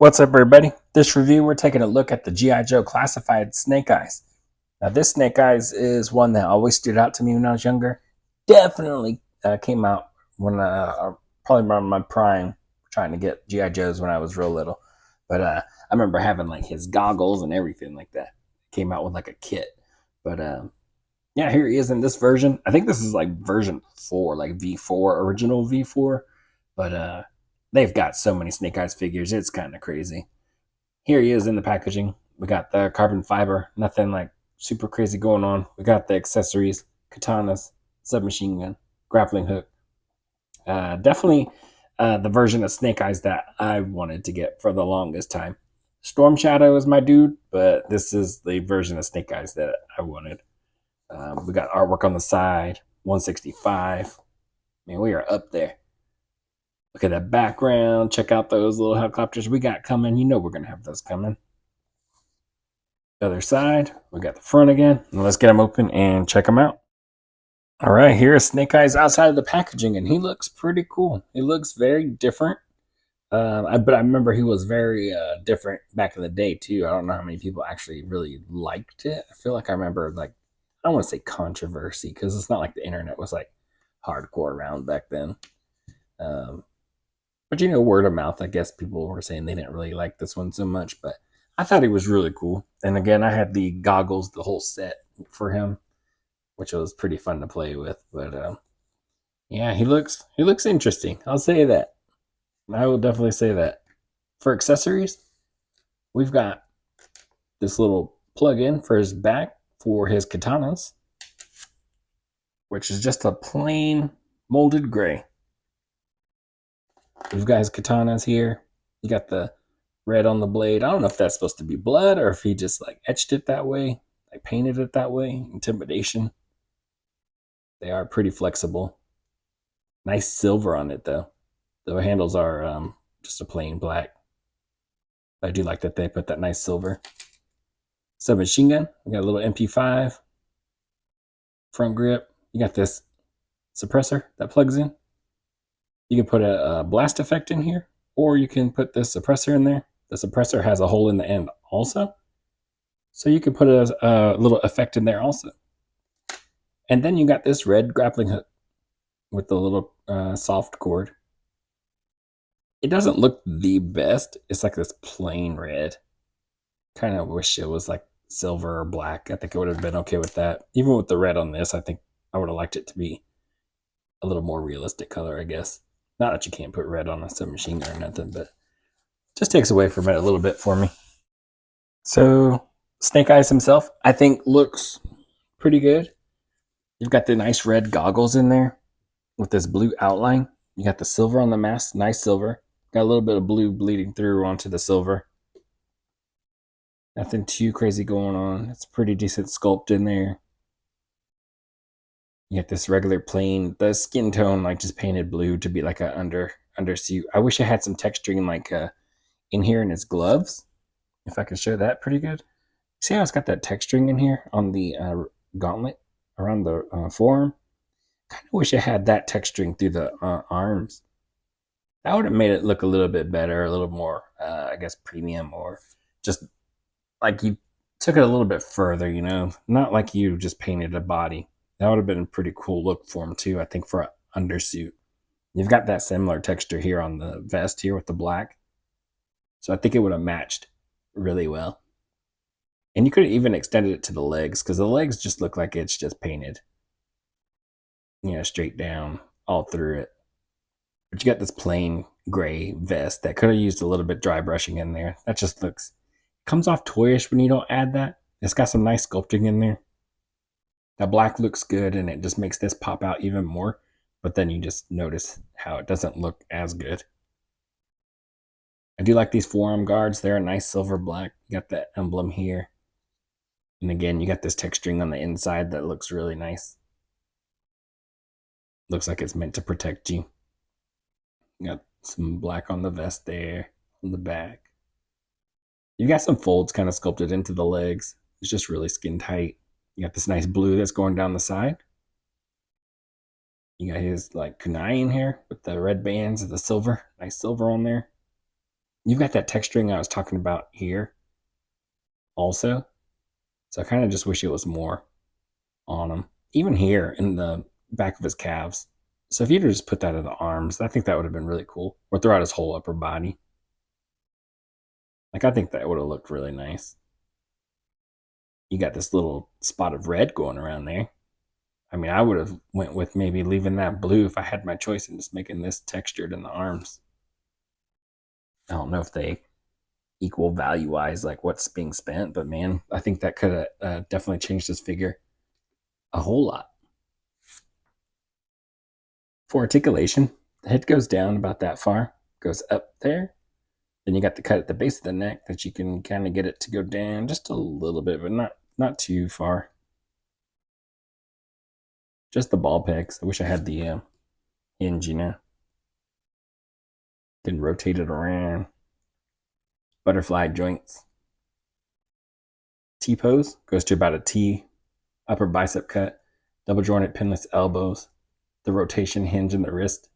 What's up, everybody? This review, we're taking a look at the G.I. Joe Classified Snake Eyes. Now, this Snake Eyes is one that always stood out to me when I was younger. Definitely came out when probably around my prime, trying to get G.I. Joes when I was real little. But I remember having like his goggles and everything like that. Came out with like a kit. But yeah, here he is in this version. I think this is like version 4, like V4, original V4. But they've got so many Snake Eyes figures, it's kind of crazy. Here he is in the packaging. We got the carbon fiber, nothing like super crazy going on. We got the accessories, katanas, submachine gun, grappling hook. Definitely the version of Snake Eyes that I wanted to get for the longest time. Storm Shadow is my dude, but this is the version of Snake Eyes that I wanted. We got artwork on the side, 165. Man, we are up there. Look at that background. Check out those little helicopters we got coming. You know we're going to have those coming. The other side, we got the front again. Now let's get them open and check them out. All right, here's Snake Eyes outside of the packaging, and he looks pretty cool. He looks very different. But I remember he was very different back in the day, too. I don't know how many people actually really liked it. I feel like I remember, like, I don't want to say controversy, because it's not like the internet was, like, hardcore around back then. But, you know, word of mouth, I guess people were saying they didn't really like this one so much. But I thought he was really cool. And again, I had the goggles, the whole set for him, which was pretty fun to play with. But yeah, he looks interesting. I'll say that. I will definitely say that. For accessories, we've got this little plug-in for his back for his katanas, which is just a plain molded gray. We've got his katanas here. You got the red on the blade. I don't know if that's supposed to be blood or if he just like etched it that way, like painted it that way. Intimidation. They are pretty flexible. Nice silver on it though. The handles are just a plain black. I do like that they put that nice silver. Submachine gun. We got a little MP5 front grip. You got this suppressor that plugs in. You can put a blast effect in here, or you can put this suppressor in there. The suppressor has a hole in the end also, so you can put a little effect in there also. And then you got this red grappling hook with the little soft cord. It doesn't look the best. It's like this plain red. Kind of wish it was like silver or black. I think it would have been okay with that. Even with the red on this, I think I would have liked it to be a little more realistic color, I guess. Not that you can't put red on a submachine gun or nothing, but just takes away from it a little bit for me. So Snake Eyes himself, I think, looks pretty good. You've got the nice red goggles in there with this blue outline. You got the silver on the mask, nice silver. Got a little bit of blue bleeding through onto the silver. Nothing too crazy going on. It's pretty decent sculpt in there. You got this regular plain, the skin tone like just painted blue to be like a undersuit. I wish I had some texturing like in here in his gloves. If I can show that pretty good. See how it's got that texturing in here on the gauntlet around the forearm? Kind of wish I had that texturing through the arms. That would have made it look a little bit better, a little more, I guess, premium, or just like you took it a little bit further, you know? Not like you just painted a body. That would have been a pretty cool look for him, too, I think, for an undersuit. You've got that similar texture here on the vest here with the black. So I think it would have matched really well. And you could have even extended it to the legs, because the legs just look like it's just painted, you know, straight down all through it. But you got this plain gray vest that could have used a little bit dry brushing in there. That just looks, comes off toyish when you don't add that. It's got some nice sculpting in there. That black looks good, and it just makes this pop out even more. But then you just notice how it doesn't look as good. I do like these forearm guards. They're a nice silver black. You got that emblem here. And again, you got this texturing on the inside that looks really nice. Looks like it's meant to protect you. You got some black on the vest there, on the back. You got some folds kind of sculpted into the legs. It's just really skin tight. You got this nice blue that's going down the side. You got his like kunai in here with the red bands of the silver. Nice silver on there. You've got that texturing I was talking about here also. So I kind of just wish it was more on him. Even here in the back of his calves. So if you'd just put that in the arms, I think that would have been really cool. Or throughout his whole upper body. Like I think that would have looked really nice. You got this little spot of red going around there. I mean, I would have went with maybe leaving that blue if I had my choice and just making this textured in the arms. I don't know if they equal value wise, like what's being spent, but man, I think that could have definitely changed this figure a whole lot. For articulation, the head goes down about that far, goes up there. Then you got the cut at the base of the neck that you can kind of get it to go down just a little bit, but not too far. Just the ball pegs. I wish I had the hinge, Then rotate it around. Butterfly joints. T pose goes to about a T. Upper bicep cut. Double jointed pinless elbows. The rotation hinge in the wrist.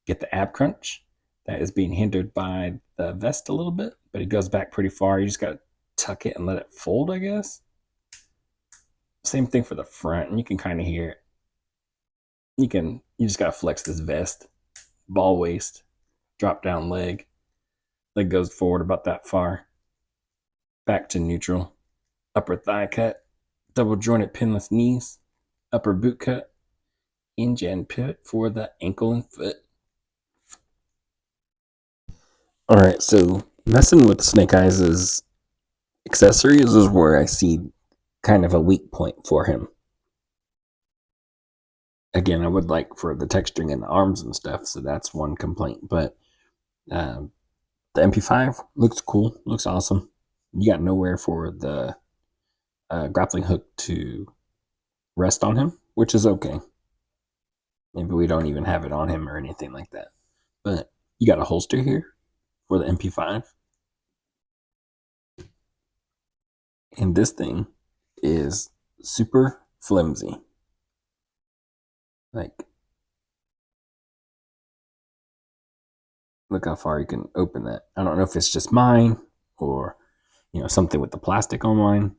Get the ab crunch. That is being hindered by the vest a little bit, but it goes back pretty far. You just got to tuck it and let it fold, I guess. Same thing for the front, and you can kind of hear it. You just got to flex this vest. Ball waist, drop down leg. Leg goes forward about that far. Back to neutral. Upper thigh cut. Double jointed pinless knees. Upper boot cut. Hinge and pivot for the ankle and foot. All right, so messing with Snake Eyes' accessories is where I see kind of a weak point for him. Again, I would like for the texturing in the arms and stuff, so that's one complaint. But the MP5 looks cool, looks awesome. You got nowhere for the grappling hook to rest on him, which is okay. Maybe we don't even have it on him or anything like that. But you got a holster here for the MP5. And this thing is super flimsy. Like, look how far you can open that. I don't know if it's just mine or, something with the plastic on mine. Of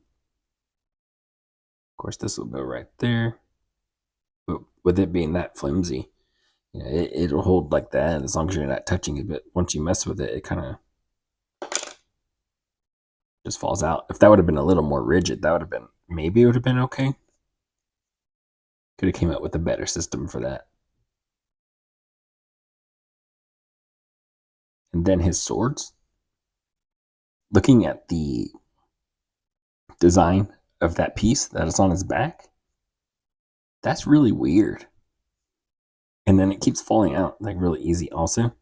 course, this will go right there. But with it being that flimsy, it'll hold like that as long as you're not touching it. But once you mess with it, it kind of just falls out. If that would have been a little more rigid, maybe it would have been okay. Could have came up with a better system for that. And then his swords. Looking at the design of that piece that is on his back, that's really weird. And then it keeps falling out like really easy also.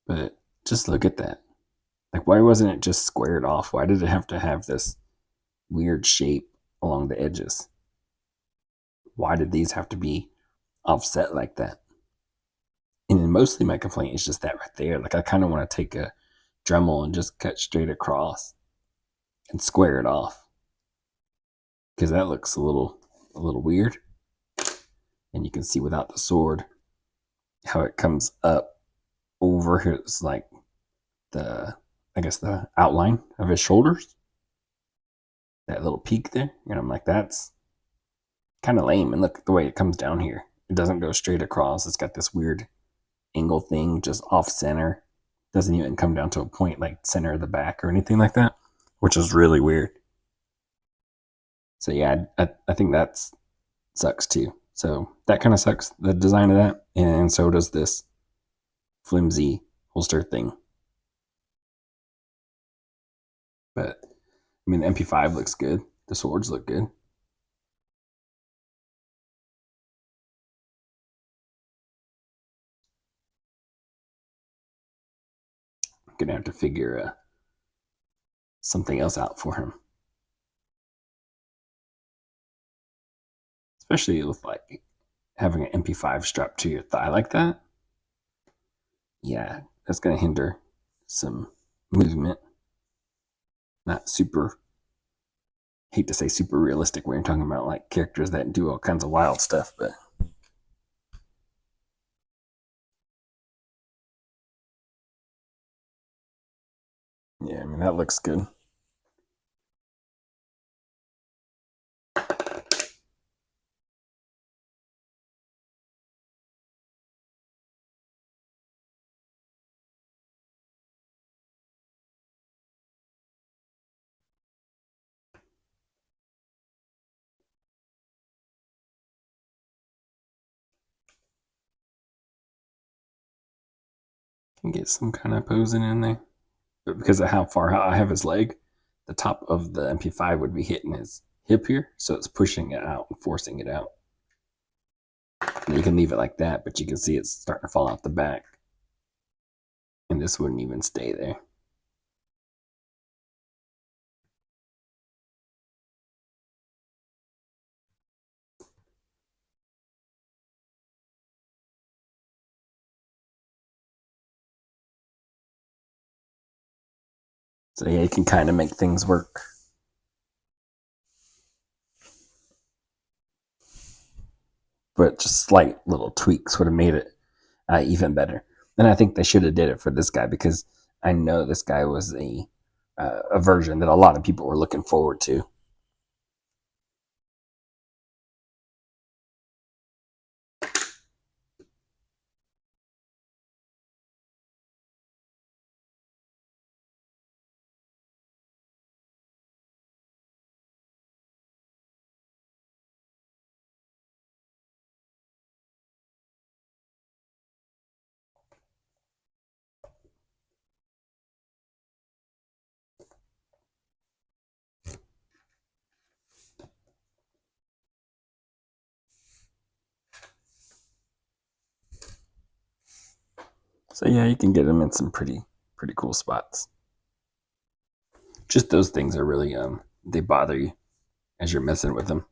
But just look at that. Like, why wasn't it just squared off? Why did it have to have this weird shape along the edges? Why did these have to be offset like that? And then mostly my complaint is just that right there. Like, I kind of want to take a Dremel and just cut straight across and square it off, because that looks a little weird. And you can see without the sword how it comes up over his, like, the outline of his shoulders. That little peak there. And I'm like, that's kind of lame. And look the way it comes down here. It doesn't go straight across. It's got this weird angle thing just off center. Doesn't even come down to a point like center of the back or anything like that, which is really weird. So yeah, I think that sucks too. So that kind of sucks, the design of that. And so does this flimsy holster thing. But I mean, the MP5 looks good. The swords look good. I'm gonna have to figure something else out for him, especially with like having an MP5 strapped to your thigh like that. Yeah, that's gonna hinder some movement. Not super. Hate to say super realistic when you're talking about like characters that do all kinds of wild stuff, but Yeah, I mean, that looks good. Can get some kind of posing in there. But because of how far I have his leg, the top of the MP5 would be hitting his hip here, so it's pushing it out and forcing it out. And you can leave it like that, but you can see it's starting to fall out the back. And this wouldn't even stay there. So yeah, you can kind of make things work. But just slight little tweaks would have made it even better. And I think they should have did it for this guy because I know this guy was a version that a lot of people were looking forward to. So yeah, you can get them in some pretty cool spots. Just those things are really they bother you as you're messing with them.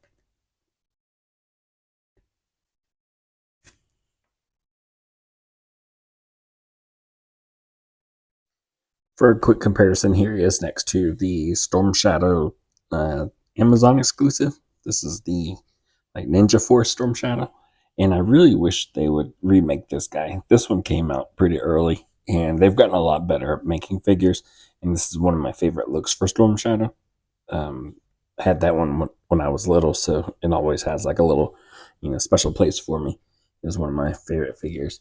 For a quick comparison, here is next to the Storm Shadow Amazon exclusive. This is the like Ninja Force Storm Shadow, and I really wish they would remake this guy. This one came out pretty early, and they've gotten a lot better at making figures. And this is one of my favorite looks for Storm Shadow. I had that one when I was little, so it always has like a little, special place for me. It's one of my favorite figures,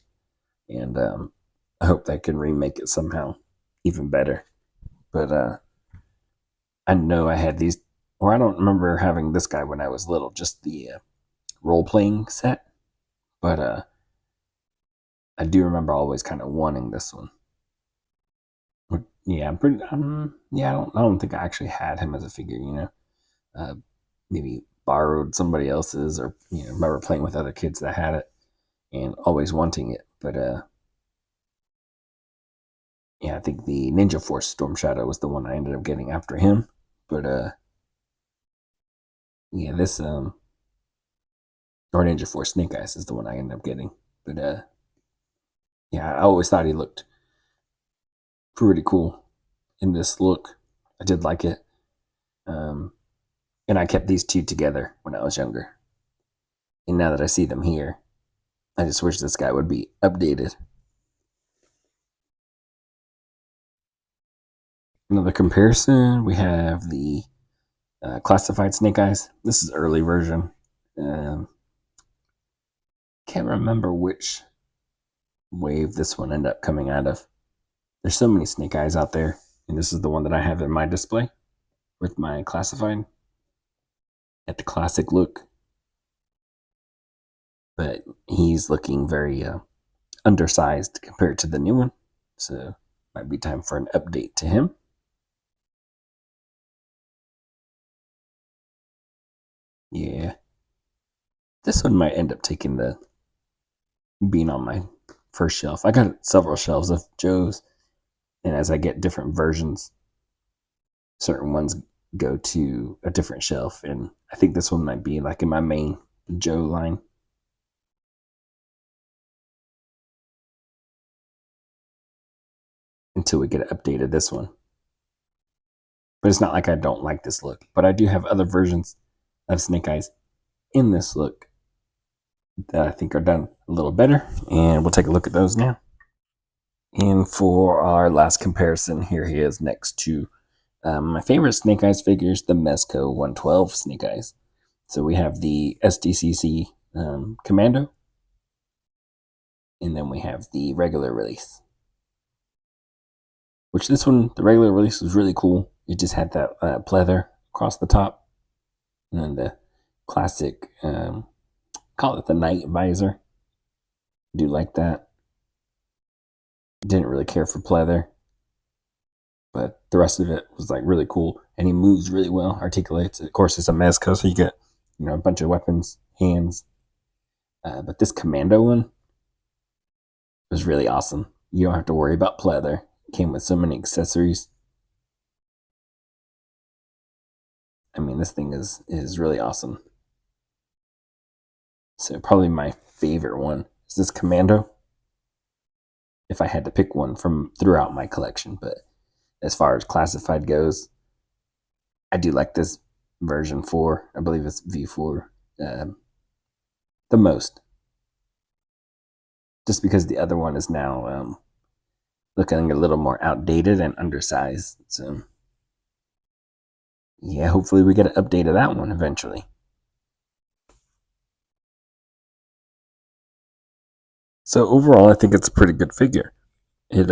and I hope they can remake it somehow even better. But I know I had these, or I don't remember having this guy when I was little, just the role playing set. But I do remember always kind of wanting this one. Yeah, I'm pretty. Yeah, I don't think I actually had him as a figure. Uh, maybe borrowed somebody else's, or remember playing with other kids that had it and always wanting it. But yeah, I think the Ninja Force Storm Shadow was the one I ended up getting after him. But yeah, this or Ninja Force Snake Eyes is the one I ended up getting. But yeah, I always thought he looked pretty cool in this look. I did like it. Um, and I kept these two together when I was younger. And now that I see them here, I just wish this guy would be updated. Another comparison, we have the classified Snake Eyes. This is early version. Um, can't remember which wave this one ended up coming out of. There's so many Snake Eyes out there, and this is the one that I have in my display with my classified at the classic look. But he's looking very undersized compared to the new one, so might be time for an update to him. Yeah, this one might end up taking the being on my first shelf. I got several shelves of Joe's, and as I get different versions, certain ones go to a different shelf, and I think this one might be like in my main Joe line. Until we get updated this one. But it's not like I don't like this look. But I do have other versions of Snake Eyes in this look that I think are done a little better. And we'll take a look at those now. And for our last comparison, here he is next to my favorite Snake Eyes figures, the Mezco 112 Snake Eyes. So we have the SDCC Commando, and then we have the regular release. Which this one, the regular release, was really cool. It just had that pleather across the top, and then the classic, call it the night visor. I do like that. Didn't really care for pleather, but the rest of it was like really cool, and he moves really well, articulates. Of course, it's a Mezco, so you get a bunch of weapons, hands. But this Commando one was really awesome. You don't have to worry about pleather. It came with so many accessories. I mean, this thing is really awesome. So probably my favorite one is this Commando, if I had to pick one from throughout my collection. But as far as classified goes, I do like this version 4. I believe it's V4 the most. Just because the other one is now looking a little more outdated and undersized. So yeah, hopefully we get an update of that one eventually. So overall, I think it's a pretty good figure. It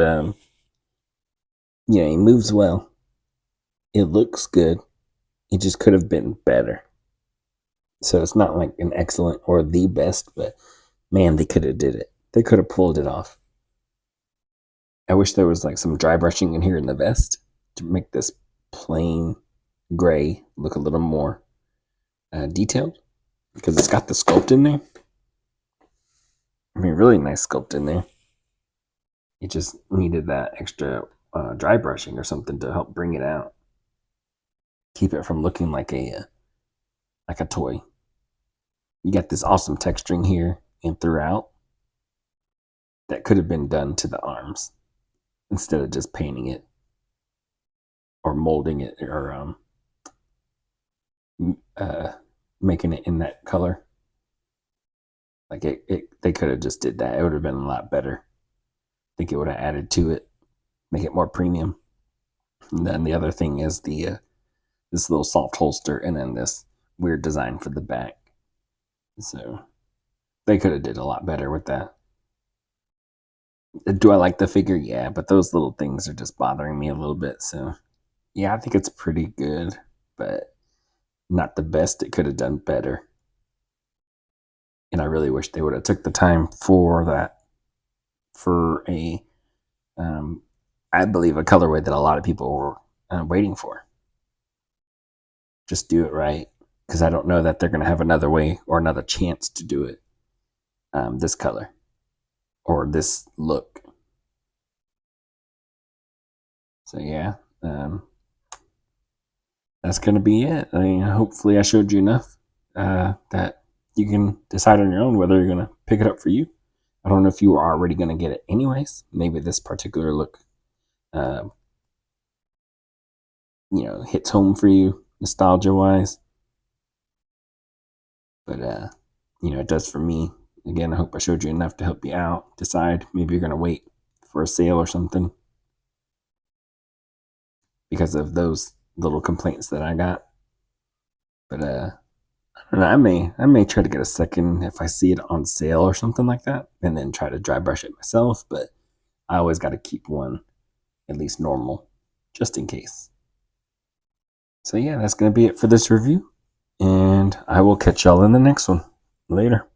he moves well. It looks good. It just could have been better. So it's not like an excellent or the best, but man, they could have did it. They could have pulled it off. I wish there was like some dry brushing in here in the vest to make this plain gray look a little more detailed, because it's got the sculpt in there. I mean, really nice sculpt in there. It just needed that extra dry brushing or something to help bring it out, keep it from looking like a toy. You got this awesome texturing here and throughout that could have been done to the arms instead of just painting it or molding it or making it in that color. Like they could have just did that. It would have been a lot better. I think it would have added to it, make it more premium. And then the other thing is the this little soft holster, and then this weird design for the back. So they could have did a lot better with that. Do I like the figure? Yeah, but those little things are just bothering me a little bit. So yeah, I think it's pretty good, but not the best. It could have done better. And I really wish they would have took the time for that, for a I believe a colorway that a lot of people were waiting for. Just do it right, because I don't know that they're going to have another way or another chance to do it this color or this look. So yeah, that's going to be it. I mean, hopefully I showed you enough that you can decide on your own whether you're going to pick it up for you. I don't know if you were already going to get it anyways. Maybe this particular look hits home for you nostalgia wise, but it does for me. Again, I hope I showed you enough to help you out decide. Maybe you're going to wait for a sale or something because of those little complaints that I got. But I don't know, I may try to get a second if I see it on sale or something like that, and then try to dry brush it myself. But I always got to keep one at least normal, just in case. So yeah, that's going to be it for this review, and I will catch y'all in the next one. Later.